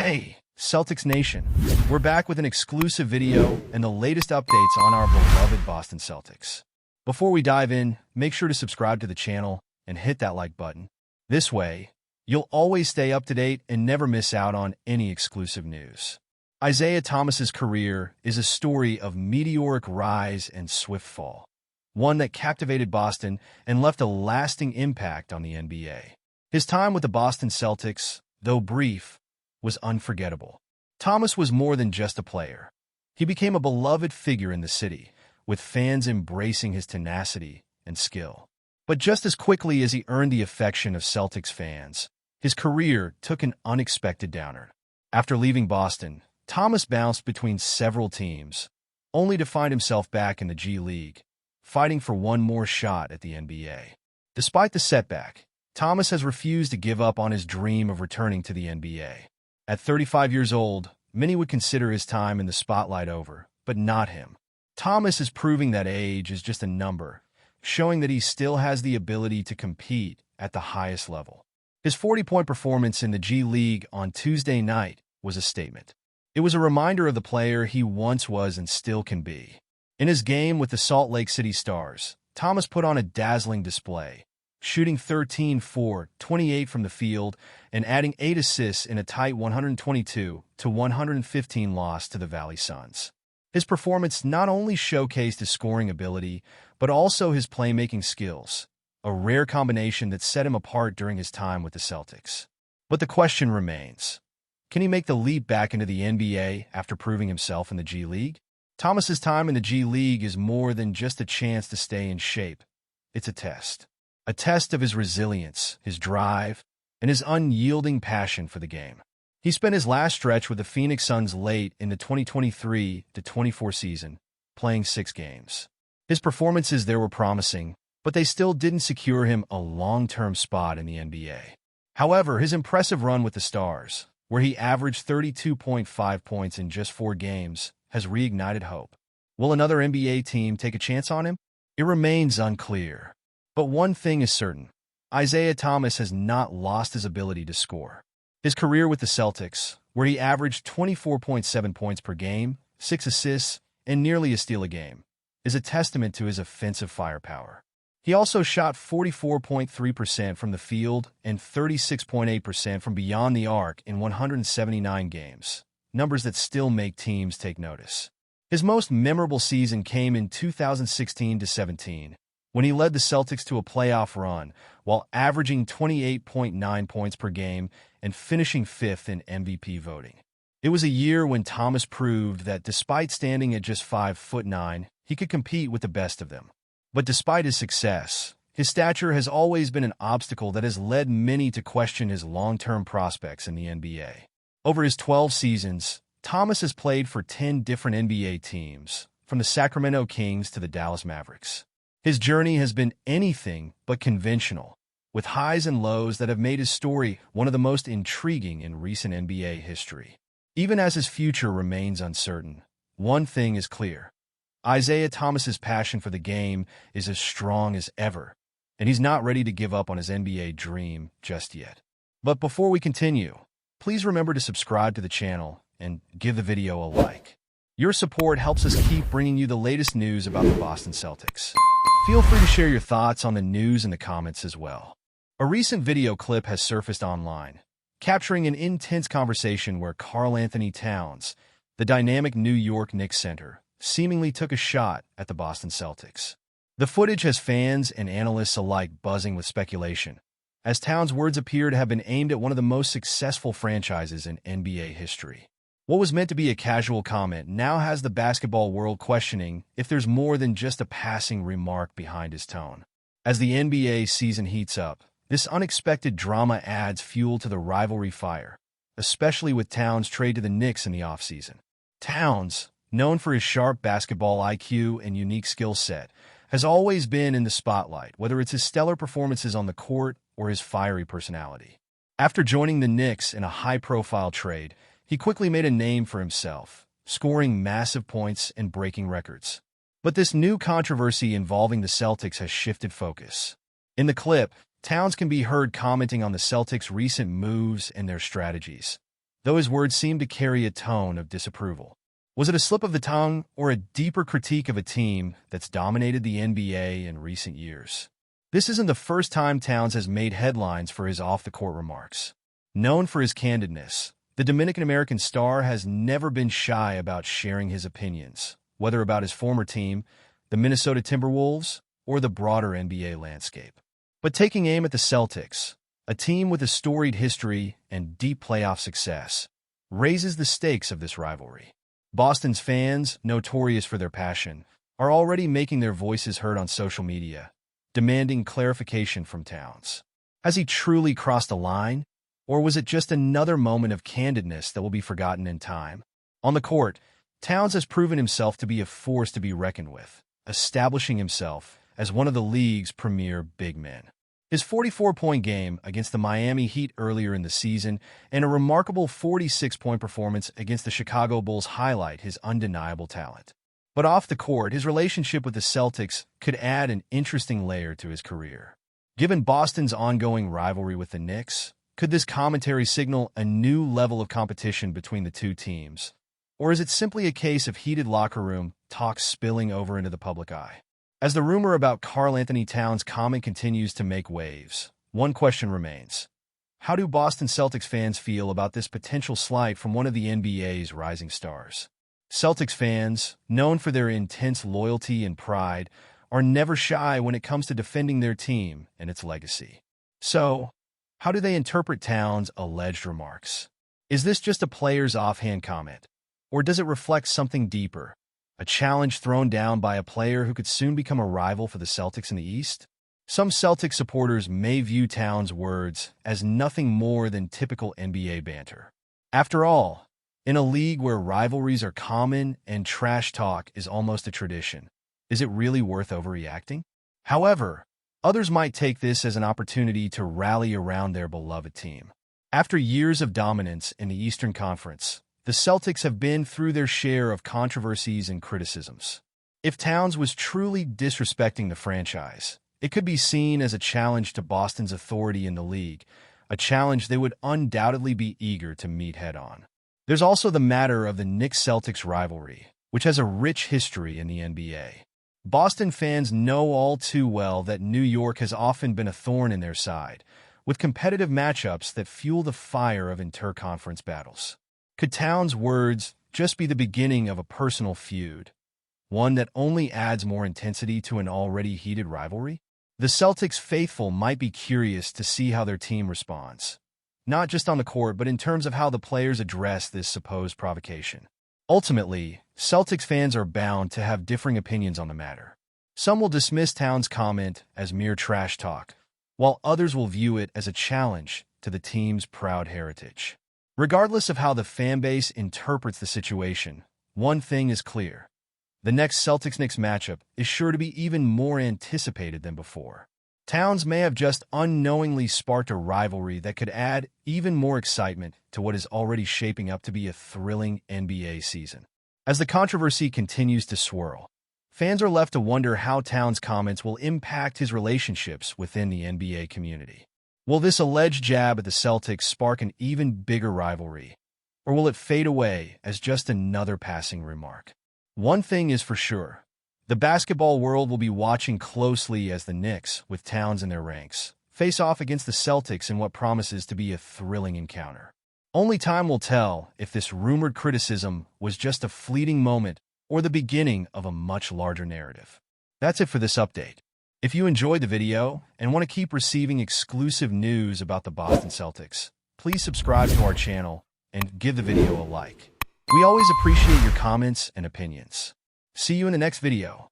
Hey, Celtics Nation. We're back with an exclusive video and the latest updates on our beloved Boston Celtics. Before we dive in, make sure to subscribe to the channel and hit that like button. This way, you'll always stay up to date and never miss out on any exclusive news. Isaiah Thomas's career is a story of meteoric rise and swift fall, one that captivated Boston and left a lasting impact on the NBA. His time with the Boston Celtics, though brief, was unforgettable. Thomas was more than just a player. He became a beloved figure in the city, with fans embracing his tenacity and skill. But just as quickly as he earned the affection of Celtics fans, his career took an unexpected downer. After leaving Boston, Thomas bounced between several teams, only to find himself back in the G League, fighting for one more shot at the NBA. Despite the setback, Thomas has refused to give up on his dream of returning to the NBA. At 35 years old, many would consider his time in the spotlight over, but not him. Thomas is proving that age is just a number, showing that he still has the ability to compete at the highest level. His 40-point performance in the G League on Tuesday night was a statement. It was a reminder of the player he once was and still can be. In his game with the Salt Lake City Stars, Thomas put on a dazzling display, shooting 13 for 28 from the field and adding 8 assists in a tight 122-115 loss to the Valley Suns. His performance not only showcased his scoring ability, but also his playmaking skills, a rare combination that set him apart during his time with the Celtics. But the question remains, can he make the leap back into the NBA after proving himself in the G League? Thomas's time in the G League is more than just a chance to stay in shape. It's a test. A test of his resilience, his drive, and his unyielding passion for the game. He spent his last stretch with the Phoenix Suns late in the 2023-24 season, playing 6 games. His performances there were promising, but they still didn't secure him a long-term spot in the NBA. However, his impressive run with the Stars, where he averaged 32.5 points in just 4 games, has reignited hope. Will another NBA team take a chance on him? It remains unclear. But one thing is certain, Isaiah Thomas has not lost his ability to score. His career with the Celtics, where he averaged 24.7 points per game, 6 assists, and nearly a steal a game, is a testament to his offensive firepower. He also shot 44.3% from the field and 36.8% from beyond the arc in 179 games, numbers that still make teams take notice. His most memorable season came in 2016-17, when he led the Celtics to a playoff run while averaging 28.9 points per game and finishing 5th in MVP voting. It was a year when Thomas proved that despite standing at just 5'9", he could compete with the best of them. But despite his success, his stature has always been an obstacle that has led many to question his long-term prospects in the NBA. Over his 12 seasons, Thomas has played for 10 different NBA teams, from the Sacramento Kings to the Dallas Mavericks. His journey has been anything but conventional, with highs and lows that have made his story one of the most intriguing in recent NBA history. Even as his future remains uncertain, one thing is clear. Isaiah Thomas's passion for the game is as strong as ever, and he's not ready to give up on his NBA dream just yet. But before we continue, please remember to subscribe to the channel and give the video a like. Your support helps us keep bringing you the latest news about the Boston Celtics. Feel free to share your thoughts on the news in the comments as well. A recent video clip has surfaced online, capturing an intense conversation where Karl-Anthony Towns, the dynamic New York Knicks center, seemingly took a shot at the Boston Celtics. The footage has fans and analysts alike buzzing with speculation, as Towns' words appear to have been aimed at one of the most successful franchises in NBA history. What was meant to be a casual comment now has the basketball world questioning if there's more than just a passing remark behind his tone. As the NBA season heats up, this unexpected drama adds fuel to the rivalry fire, especially with Towns' trade to the Knicks in the offseason. Towns, known for his sharp basketball IQ and unique skill set, has always been in the spotlight, whether it's his stellar performances on the court or his fiery personality. After joining the Knicks in a high-profile trade, he quickly made a name for himself, scoring massive points and breaking records. But this new controversy involving the Celtics has shifted focus. In the clip, Towns can be heard commenting on the Celtics' recent moves and their strategies, though his words seemed to carry a tone of disapproval. Was it a slip of the tongue or a deeper critique of a team that's dominated the NBA in recent years? This isn't the first time Towns has made headlines for his off-the-court remarks. Known for his candidness, the Dominican-American star has never been shy about sharing his opinions, whether about his former team, the Minnesota Timberwolves, or the broader NBA landscape. But taking aim at the Celtics, a team with a storied history and deep playoff success, raises the stakes of this rivalry. Boston's fans, notorious for their passion, are already making their voices heard on social media, demanding clarification from Towns. Has he truly crossed a line, or was it just another moment of candidness that will be forgotten in time? On the court, Towns has proven himself to be a force to be reckoned with, establishing himself as one of the league's premier big men. His 44-point game against the Miami Heat earlier in the season and a remarkable 46-point performance against the Chicago Bulls highlight his undeniable talent. But off the court, his relationship with the Celtics could add an interesting layer to his career. Given Boston's ongoing rivalry with the Knicks, could this commentary signal a new level of competition between the two teams? Or is it simply a case of heated locker room talk spilling over into the public eye? As the rumor about Karl-Anthony Towns' comment continues to make waves, one question remains. How do Boston Celtics fans feel about this potential slight from one of the NBA's rising stars? Celtics fans, known for their intense loyalty and pride, are never shy when it comes to defending their team and its legacy. So, how do they interpret Towns' alleged remarks? Is this just a player's offhand comment? Or does it reflect something deeper? A challenge thrown down by a player who could soon become a rival for the Celtics in the East? Some Celtics supporters may view Towns' words as nothing more than typical NBA banter. After all, in a league where rivalries are common and trash talk is almost a tradition, is it really worth overreacting? However, others might take this as an opportunity to rally around their beloved team. After years of dominance in the Eastern Conference, the Celtics have been through their share of controversies and criticisms. If Towns was truly disrespecting the franchise, it could be seen as a challenge to Boston's authority in the league, a challenge they would undoubtedly be eager to meet head-on. There's also the matter of the Knicks-Celtics rivalry, which has a rich history in the NBA. Boston fans know all too well that New York has often been a thorn in their side, with competitive matchups that fuel the fire of inter-conference battles. Could Towns' words just be the beginning of a personal feud, one that only adds more intensity to an already heated rivalry? The Celtics faithful might be curious to see how their team responds, not just on the court, but in terms of how the players address this supposed provocation. Ultimately, Celtics fans are bound to have differing opinions on the matter. Some will dismiss Towns' comment as mere trash talk, while others will view it as a challenge to the team's proud heritage. Regardless of how the fanbase interprets the situation, one thing is clear. The next Celtics-Knicks matchup is sure to be even more anticipated than before. Towns may have just unknowingly sparked a rivalry that could add even more excitement to what is already shaping up to be a thrilling NBA season. As the controversy continues to swirl, fans are left to wonder how Towns' comments will impact his relationships within the NBA community. Will this alleged jab at the Celtics spark an even bigger rivalry, or will it fade away as just another passing remark? One thing is for sure. The basketball world will be watching closely as the Knicks, with Towns in their ranks, face off against the Celtics in what promises to be a thrilling encounter. Only time will tell if this rumored criticism was just a fleeting moment or the beginning of a much larger narrative. That's it for this update. If you enjoyed the video and want to keep receiving exclusive news about the Boston Celtics, please subscribe to our channel and give the video a like. We always appreciate your comments and opinions. See you in the next video.